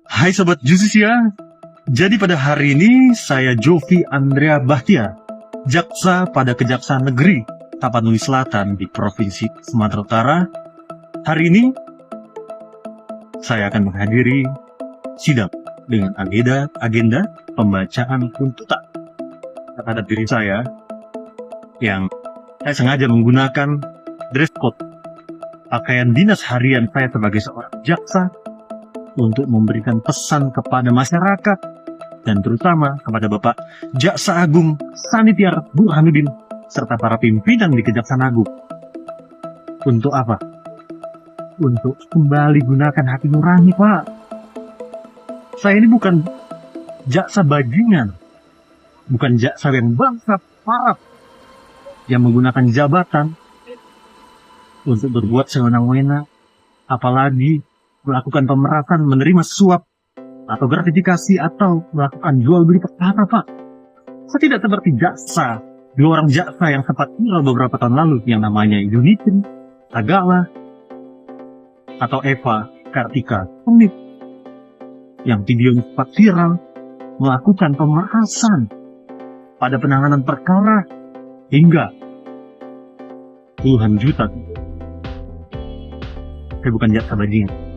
Hai Sobat Justisia, jadi pada hari ini saya Jovi Andrea Bahtia, jaksa pada Kejaksaan Negeri Tapanuli Selatan di Provinsi Sumatera Utara. Hari ini saya akan menghadiri sidang dengan agenda pembacaan tuntutan terhadap diri saya yang saya sengaja menggunakan dress code pakaian dinas harian saya sebagai seorang jaksa untuk memberikan pesan kepada masyarakat dan terutama kepada Bapak Jaksa Agung Sanitiar Burhanuddin serta para pimpinan di Kejaksaan Agung. Untuk apa? Untuk kembali gunakan hati nurani, Pak. Saya ini bukan jaksa bajingan, bukan jaksa yang bangsat parah yang menggunakan jabatan untuk berbuat sewenang-wenang, apalagi melakukan pemerasan, menerima suap atau gratifikasi atau melakukan jual beli perkara, Pak. Saya tidak seperti jaksa, dua orang jaksa yang sempat viral beberapa tahun lalu yang namanya Yunitri Sagala atau Eva Kartika Turnipe yang videonya sempat viral melakukan pemerasan pada penanganan perkara hingga puluhan juta. Saya bukan jaksa bajingan.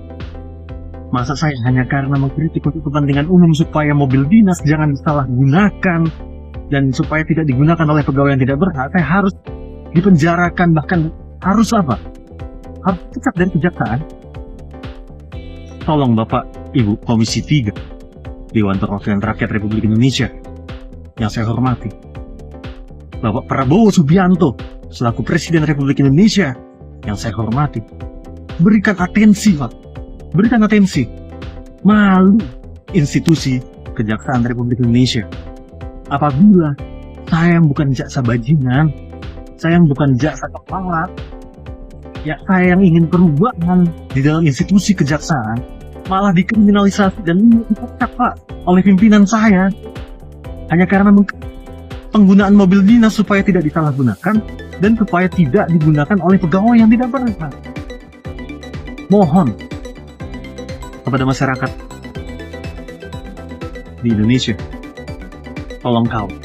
Masa saya hanya karena mengkritik untuk kepentingan umum supaya mobil dinas jangan disalahgunakan dan supaya tidak digunakan oleh pegawai yang tidak berhak, saya harus dipenjarakan, bahkan harus apa? Harus pecat dari kejaksaan. Tolong Bapak Ibu Komisi 3 Dewan Perwakilan Rakyat Republik Indonesia yang saya hormati, Bapak Prabowo Subianto selaku Presiden Republik Indonesia yang saya hormati, berikan atensi, Pak. Berikan atensi. Malu institusi Kejaksaan Republik Indonesia apabila saya yang bukan jaksa bajingan, saya yang bukan jaksa kepala, ya saya yang ingin perubahan di dalam institusi kejaksaan malah dikriminalisasi dan dipecat, Pak, oleh pimpinan saya hanya karena penggunaan mobil dinas supaya tidak disalahgunakan dan supaya tidak digunakan oleh pegawai yang tidak berhak. Mohon kepada masyarakat di Indonesia, tolong kawal.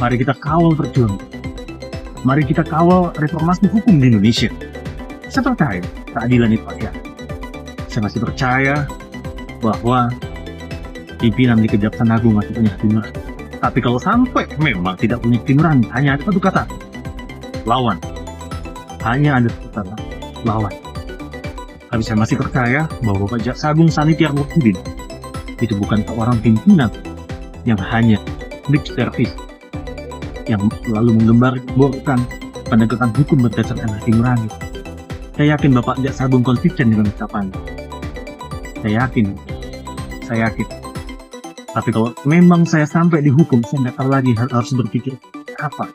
Mari kita kawal perjuangan. Mari kita kawal reformasi hukum di Indonesia. Saya percaya keadilan itu pasti ada. Saya masih percaya bahwa pimpinan di Kejaksaan Agung masih punya hati nurani. Tapi kalau sampai memang tidak punya hati nurani, hanya ada satu kata, lawan. Hanya ada satu kata, lawan. Tapi saya masih percaya bahwa Bapak Jaksa Agung Sanitiar Burhanuddin itu bukan seorang pimpinan yang hanya lip service, yang selalu menggembar-gemborkan penegakan hukum berdasarkan hati nurani. Saya yakin Bapak Jaksa Agung konsisten dengan ucapannya. Saya yakin. Tapi kalau memang saya sampai dihukum, saya tidak tahu lagi harus berpikir apa.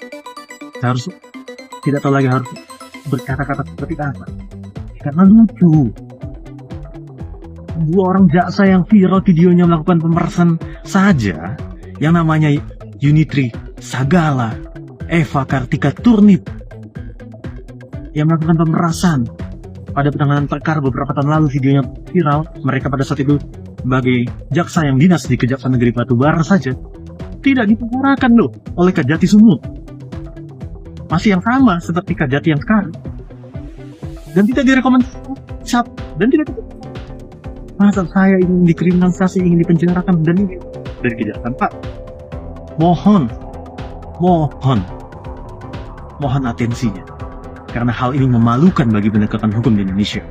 Saya harus tidak tahu lagi harus berkata-kata seperti apa. Karena lucu, dua orang jaksa yang viral videonya melakukan pemerasan saja, yang namanya Yunitri Sagala, Eva Kartika Turnipe, yang melakukan pemerasan pada penanganan perkara beberapa tahun lalu, videonya viral. Mereka pada saat itu sebagai jaksa yang dinas di Kejaksaan Negeri Batubara saja tidak dipenjarakan loh oleh Kajati Sumut, masih yang sama seperti Kajati yang sekarang, dan tidak direkomendasi dan tidak. Masa saya ingin dikriminalisasi, ingin dipenjarakan dan ini dari kejaksaan, Pak? Mohon atensinya, karena hal ini memalukan bagi penegakan hukum di Indonesia.